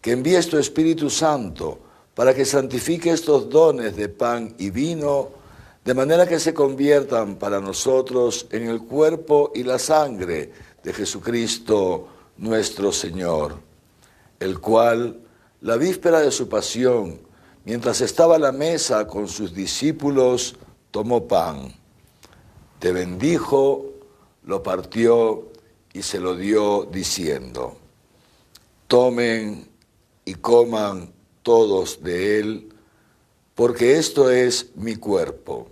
que envíes tu Espíritu Santo para que santifique estos dones de pan y vino, de manera que se conviertan para nosotros en el cuerpo y la sangre de Jesucristo nuestro Señor, el cual, la víspera de su pasión, mientras estaba a la mesa con sus discípulos, tomó pan, te bendijo, lo partió y se lo dio diciendo: tomen y coman todos de él, porque esto es mi cuerpo,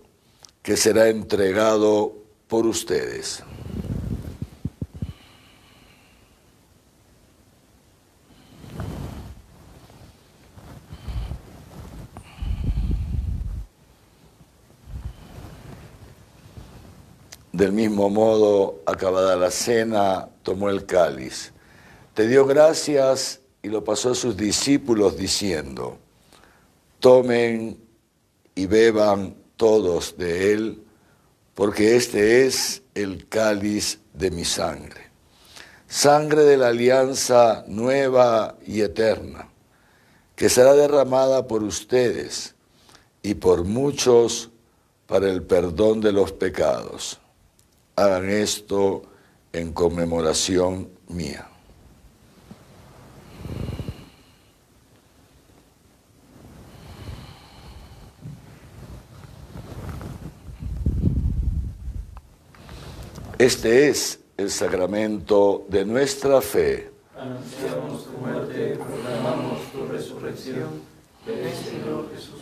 que será entregado por ustedes. Del mismo modo, acabada la cena, tomó el cáliz, te dio gracias y lo pasó a sus discípulos diciendo: tomen y beban todos de él, porque este es el cáliz de mi sangre, sangre de la alianza nueva y eterna, que será derramada por ustedes y por muchos para el perdón de los pecados. Hagan esto en conmemoración mía. Este es el sacramento de nuestra fe. Anunciamos tu muerte, proclamamos tu resurrección. Ven, Señor Jesús.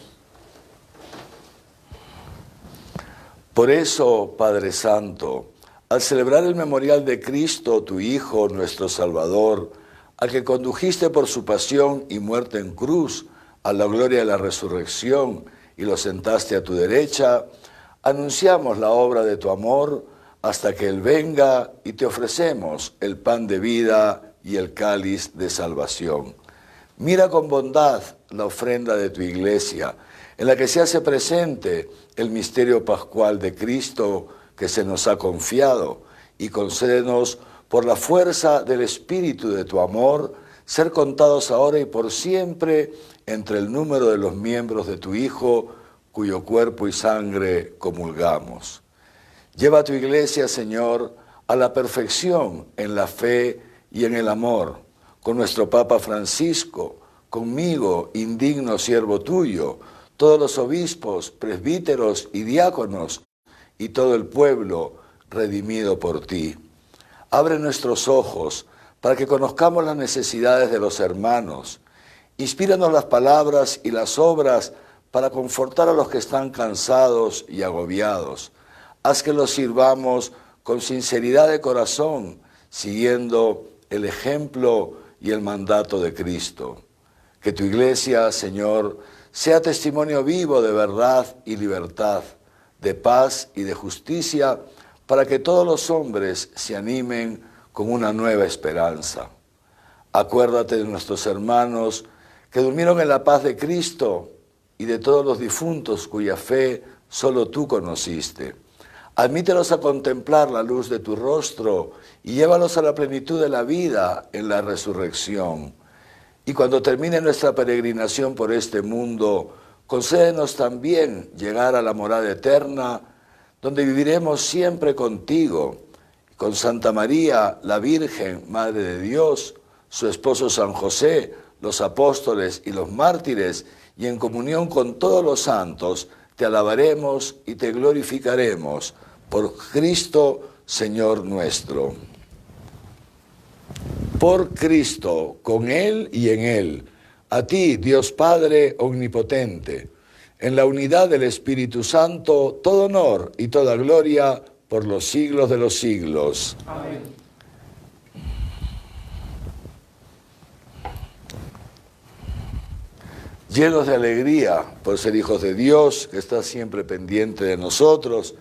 Por eso, Padre Santo, al celebrar el memorial de Cristo, tu Hijo, nuestro Salvador, al que condujiste por su pasión y muerte en cruz a la gloria de la resurrección y lo sentaste a tu derecha, anunciamos la obra de tu amor hasta que Él venga y te ofrecemos el pan de vida y el cáliz de salvación. Mira con bondad la ofrenda de tu iglesia, en la que se hace presente el misterio pascual de Cristo que se nos ha confiado, y concédenos, por la fuerza del Espíritu de tu amor, ser contados ahora y por siempre entre el número de los miembros de tu Hijo, cuyo cuerpo y sangre comulgamos. Lleva a tu iglesia, Señor, a la perfección en la fe y en el amor, con nuestro Papa Francisco, conmigo, indigno siervo tuyo, todos los obispos, presbíteros y diáconos, y todo el pueblo redimido por ti. Abre nuestros ojos para que conozcamos las necesidades de los hermanos. Inspíranos las palabras y las obras para confortar a los que están cansados y agobiados. Haz que los sirvamos con sinceridad de corazón, siguiendo el ejemplo y el mandato de Cristo. Que tu iglesia, Señor, sea testimonio vivo de verdad y libertad, de paz y de justicia, para que todos los hombres se animen con una nueva esperanza. Acuérdate de nuestros hermanos que durmieron en la paz de Cristo y de todos los difuntos cuya fe solo tú conociste. Admítelos a contemplar la luz de tu rostro y llévalos a la plenitud de la vida en la resurrección. Y cuando termine nuestra peregrinación por este mundo, concédenos también llegar a la morada eterna, donde viviremos siempre contigo, con Santa María, la Virgen, Madre de Dios, su esposo San José, los apóstoles y los mártires, y en comunión con todos los santos, te alabaremos y te glorificaremos por Cristo, Señor nuestro. Por Cristo, con Él y en Él, a ti, Dios Padre omnipotente, en la unidad del Espíritu Santo, todo honor y toda gloria por los siglos de los siglos. Amén. Llenos de alegría por ser hijos de Dios, que está siempre pendiente de nosotros,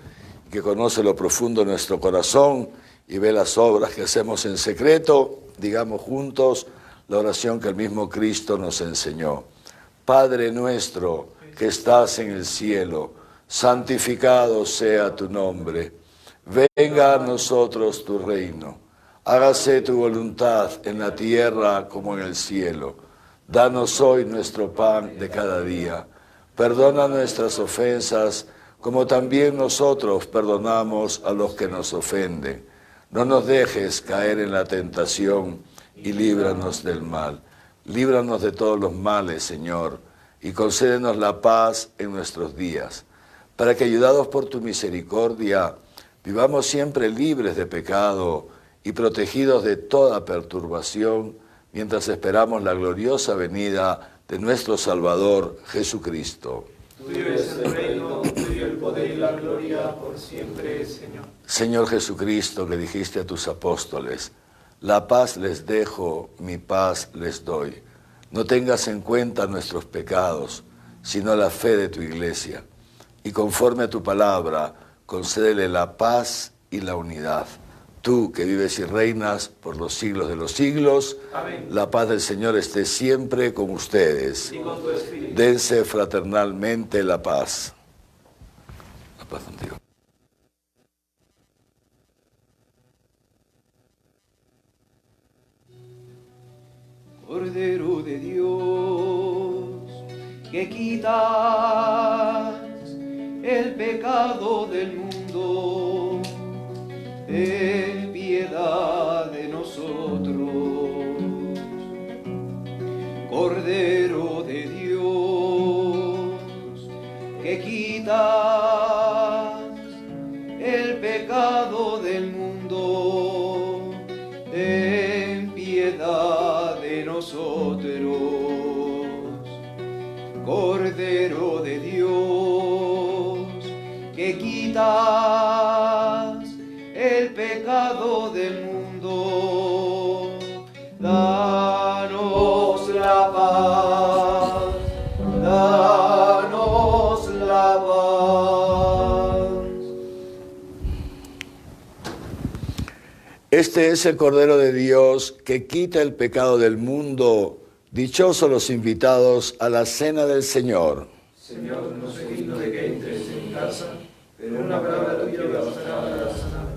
que conoce lo profundo de nuestro corazón y ve las obras que hacemos en secreto, digamos juntos la oración que el mismo Cristo nos enseñó. Padre nuestro que estás en el cielo, santificado sea tu nombre. Venga a nosotros tu reino. Hágase tu voluntad en la tierra como en el cielo. Danos hoy nuestro pan de cada día. Perdona nuestras ofensas, como también nosotros perdonamos a los que nos ofenden. No nos dejes caer en la tentación y líbranos del mal. Líbranos de todos los males, Señor, y concédenos la paz en nuestros días, para que, ayudados por tu misericordia, vivamos siempre libres de pecado y protegidos de toda perturbación, mientras esperamos la gloriosa venida de nuestro Salvador Jesucristo. Tuyo es el reino, tuyo el poder y la gloria por siempre, Señor. Señor Jesucristo, que dijiste a tus apóstoles, la paz les dejo, mi paz les doy. No tengas en cuenta nuestros pecados, sino la fe de tu iglesia. Y conforme a tu palabra, concédele la paz y la unidad. Tú, que vives y reinas por los siglos de los siglos, Amén. La paz del Señor esté siempre con ustedes. Y con tu espíritu. Dense fraternalmente la paz. La paz contigo. Cordero de Dios, que quitas el pecado del mundo, ten piedad de nosotros. Cordero de Dios, que quitas el pecado del mundo, quitas el pecado del mundo. Danos la paz, danos la paz. Este es el Cordero de Dios que quita el pecado del mundo. Dichosos los invitados a la cena del Señor. Señor, no soy digno de que entres en mi casa, pero una palabra tuya bastará para sanarme.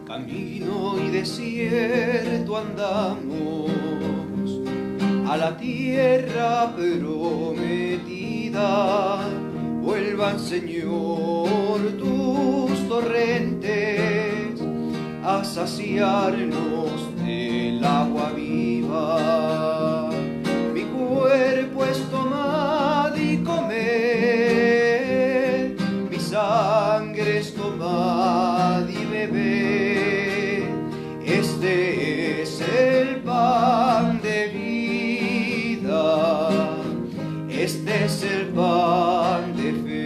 Camino y desierto andamos a la tierra prometida. Vuelvan, Señor, tus torrentes a saciarnos del agua viva. Mi cuerpo es tomad y comed, mi sangre es tomad y bebed. Este es el pan de vida, este es el pan de fe.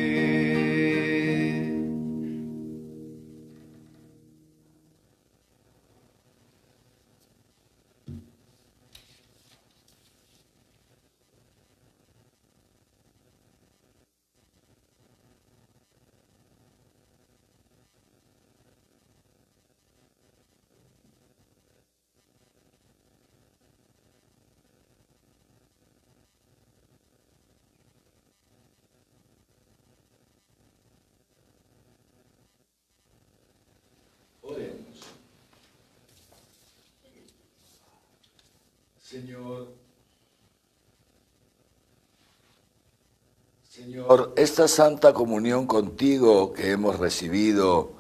Señor, esta santa comunión contigo que hemos recibido,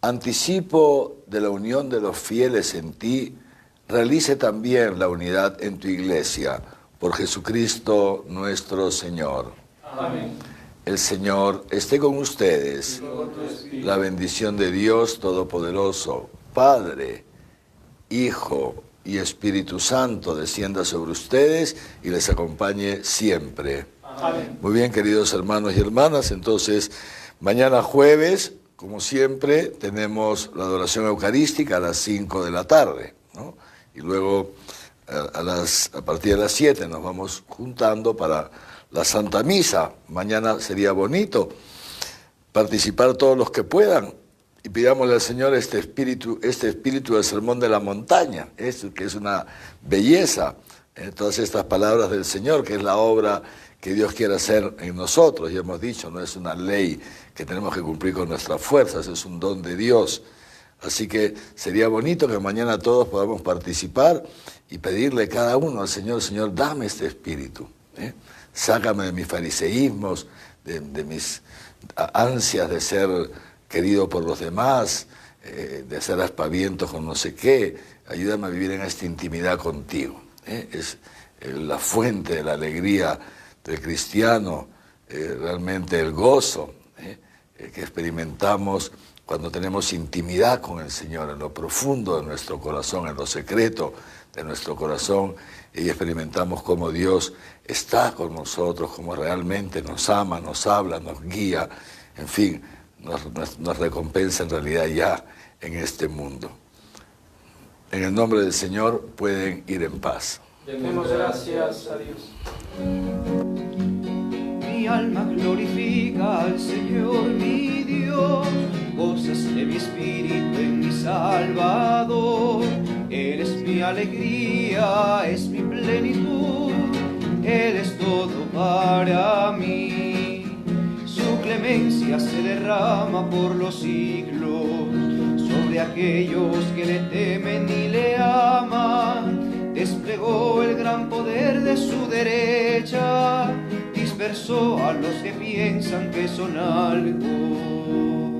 anticipo de la unión de los fieles en ti, realice también la unidad en tu iglesia, por Jesucristo nuestro Señor. Amén. El Señor esté con ustedes. Y con tu espíritu. La bendición de Dios Todopoderoso, Padre, Hijo y Espíritu Santo, descienda sobre ustedes y les acompañe siempre. Amén. Muy bien, queridos hermanos y hermanas, entonces mañana jueves, como siempre, tenemos la adoración eucarística a las 5 de la tarde, ¿no? Y luego a partir de las 7 nos vamos juntando para la Santa Misa. Mañana sería bonito participar todos los que puedan Y pidámosle al Señor este espíritu del sermón de la montaña, esto que es una belleza, todas estas palabras del Señor, que es la obra que Dios quiere hacer en nosotros. Ya hemos dicho, no es una ley que tenemos que cumplir con nuestras fuerzas, es un don de Dios. Así que sería bonito que mañana todos podamos participar y pedirle cada uno al Señor: Señor, dame este espíritu, sácame de mis fariseísmos, de mis ansias de ser querido por los demás, de hacer aspavientos con no sé qué. Ayúdame a vivir en esta intimidad contigo. Es la fuente de la alegría del cristiano, realmente el gozo que experimentamos cuando tenemos intimidad con el Señor, en lo profundo de nuestro corazón, en lo secreto de nuestro corazón, y experimentamos cómo Dios está con nosotros, cómo realmente nos ama, nos habla, nos guía, en fin, nos recompensa en realidad ya en este mundo. En el nombre del Señor pueden ir en paz. Demos gracias a Dios. Mi alma glorifica al Señor mi Dios, gozas de mi espíritu en mi Salvador. Él es mi alegría, es mi plenitud, Él es todo para mí. Su clemencia se derrama por los siglos sobre aquellos que le temen y le aman. Desplegó el gran poder de su derecha, dispersó a los que piensan que son algo.